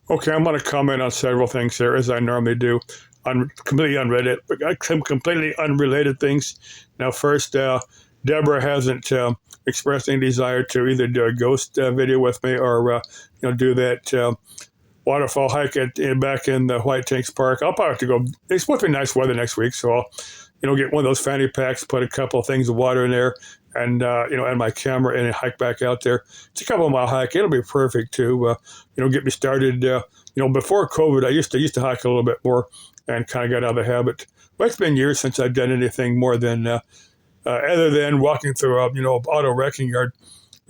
Okay, I'm going to comment on several things here, as I normally do, on completely unrelated, some completely unrelated things. Now, first, Deborah hasn't expressed any desire to either do a ghost video with me or do that waterfall hike back in the White Tanks Park. I'll probably have to go. It's supposed to be nice weather next week, so I'll get one of those fanny packs, put a couple of things of water in there, and and my camera, and hike back out there. It's a couple of mile hike. It'll be perfect to get me started. Before COVID, I used to hike a little bit more and kind of got out of the habit. But it's been years since I've done anything more than other than walking through auto wrecking yard,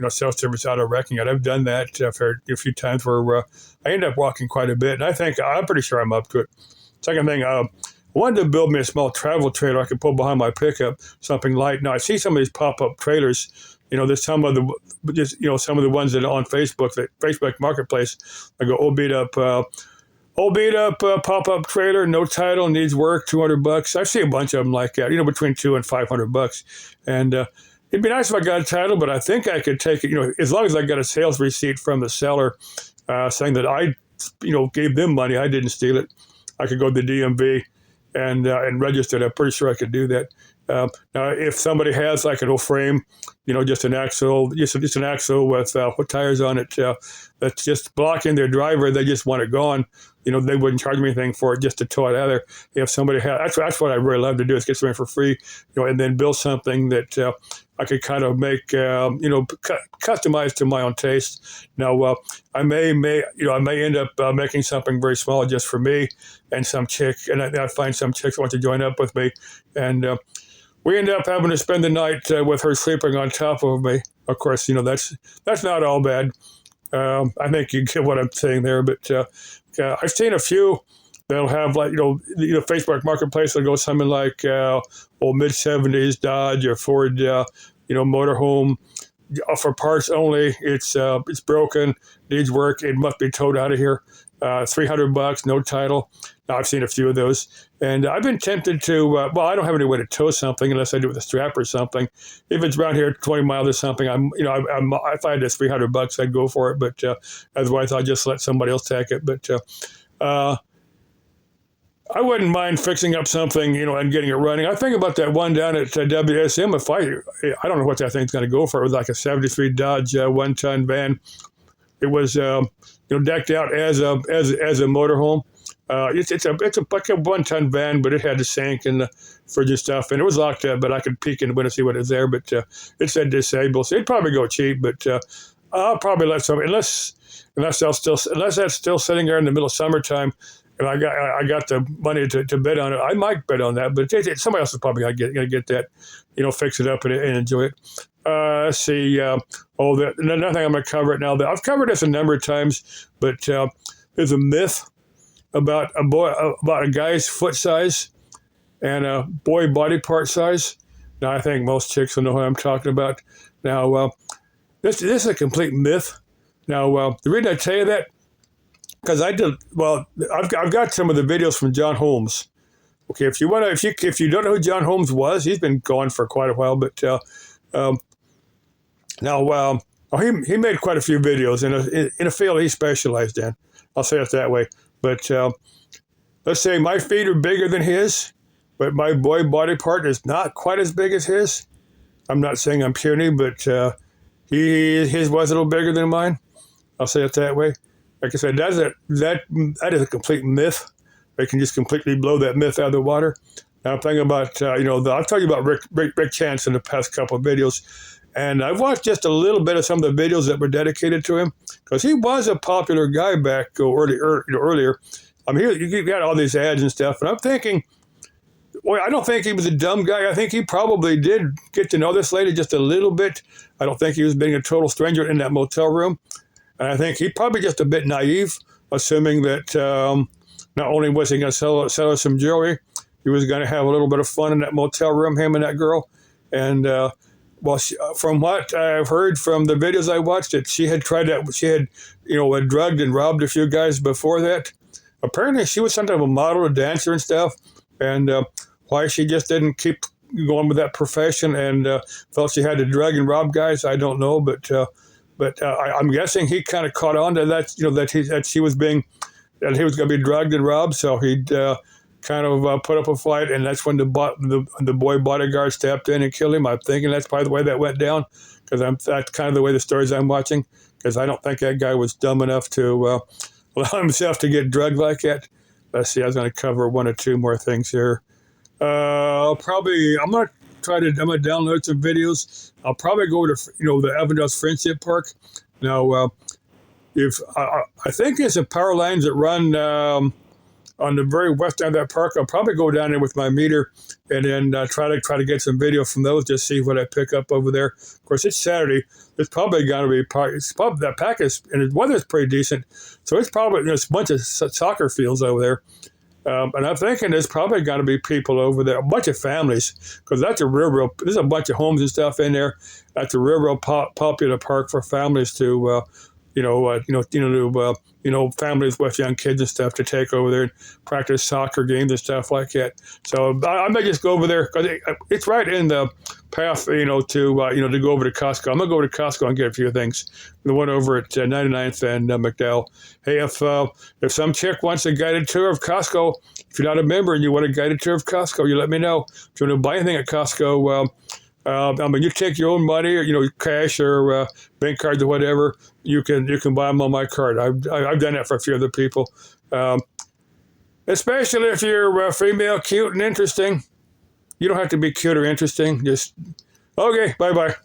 self-service auto wrecking yard. I've done that for a few times where I end up walking quite a bit, and I think I'm pretty sure I'm up to it. Second thing, I wanted to build me a small travel trailer I could put behind my pickup, something light. Now I see some of these pop-up trailers. There's some of some of the ones that are on Facebook, that Facebook Marketplace. I go, old beat up pop-up trailer, no title, needs work, $200. I see a bunch of them like that, between $200 and $500. And it'd be nice if I got a title, but I think I could take it, as long as I got a sales receipt from the seller saying that I, gave them money, I didn't steal it. I could go to the DMV and register it. I'm pretty sure I could do that. Now, if somebody has like an old frame, just an axle, just an axle with tires on it, that's just blocking their driver, they just want it gone. They wouldn't charge me anything for it just to tow it out of there. If somebody has, that's what I really love to do, is get something for free, and then build something that I could kind of make, customized to my own taste. Now, I may end up making something very small just for me and some chick, and I find some chicks want to join up with me, and we end up having to spend the night with her sleeping on top of me. Of course, that's not all bad. I think you get what I'm saying there, but I've seen a few that'll have like Facebook Marketplace. They'll go something like old mid '70s Dodge or Ford, motorhome for parts only. It's broken, needs work. It must be towed out of here. $300, no title. Now, I've seen a few of those, and I've been tempted to. I don't have any way to tow something unless I do it with a strap or something. If it's around here 20 miles or something, if I had this $300, I'd go for it. But otherwise, I'll just let somebody else take it. But I wouldn't mind fixing up something, and getting it running. I think about that one down at WSM. If I don't know what that thing's going to go for. It was like a '73 Dodge 1-ton van. It was decked out as a motorhome. It's like a 1-ton van, but it had the sink and the fridge and stuff, and it was locked up. But I could peek in the window and see what is there. But it said disabled, so it'd probably go cheap. But I'll probably let some unless that's still sitting there in the middle of summertime, and I got the money to bid on it. I might bid on that, but somebody else is probably going to get that, fix it up and enjoy it. Let's see. Another thing I'm going to cover it now. I've covered this a number of times, but there's a myth about a guy's foot size and a boy body part size. Now, I think most chicks will know what I'm talking about. Now, this is a complete myth. Now, the reason I tell you that, because I've got some of the videos from John Holmes. Okay, if you don't know who John Holmes was, he's been gone for quite a while, but he made quite a few videos in a field he specialized in. I'll say it that way. But let's say my feet are bigger than his, but my boy body part is not quite as big as his. I'm not saying I'm puny, but his was a little bigger than mine. I'll say it that way. Like I said, that is a complete myth. They can just completely blow that myth out of the water. Now I'm thinking about I've told you about Rick Chance in the past couple of videos. And I've watched just a little bit of some of the videos that were dedicated to him, because he was a popular guy back earlier. I mean, he got all these ads and stuff, and I'm thinking, boy, I don't think he was a dumb guy. I think he probably did get to know this lady just a little bit. I don't think he was being a total stranger in that motel room. And I think he probably just a bit naive, assuming that not only was he going to sell her some jewelry, he was going to have a little bit of fun in that motel room, him and that girl. And from what I've heard from the videos I watched, that she had tried that. She had, drugged and robbed a few guys before that. Apparently, she was some type of model, a dancer and stuff. And why she just didn't keep going with that profession and felt she had to drug and rob guys, I don't know. But I'm guessing he kind of caught on to that. That she was being and he was going to be drugged and robbed, so he'd kind of put up a fight, and that's when the boy bodyguard stepped in and killed him. I'm thinking that's probably the way that went down, because that's kind of the way the stories I'm watching, because I don't think that guy was dumb enough to allow himself to get drugged like that. Let's see, I was going to cover one or two more things here. I'm going to download some videos. I'll probably go to, the Avondale's Friendship Park. Now, if I think there's some power lines that run on the very west end of that park. I'll probably go down there with my meter and then try to get some video from those, just see what I pick up over there. Of course, it's Saturday. It's probably going to be that pack is, and the weather's pretty decent, so it's probably there's a bunch of soccer fields over there. And I'm thinking there's probably got to be people over there, a bunch of families, because that's a real. There's a bunch of homes and stuff in there. That's a real popular park for families to, families with young kids and stuff to take over there and practice soccer games and stuff like that. So I may just go over there because it's right in the path, to go over to Costco. I'm gonna go over to Costco and get a few things. The one over at 99th and McDowell. Hey, if some chick wants a guided tour of Costco, if you're not a member and you want a guided tour of Costco, you let me know. If you want to buy anything at Costco, you take your own money, or cash or bank cards or whatever. You can buy them on my card. I've done that for a few other people, especially if you're female, cute, and interesting. You don't have to be cute or interesting. Just okay. Bye bye.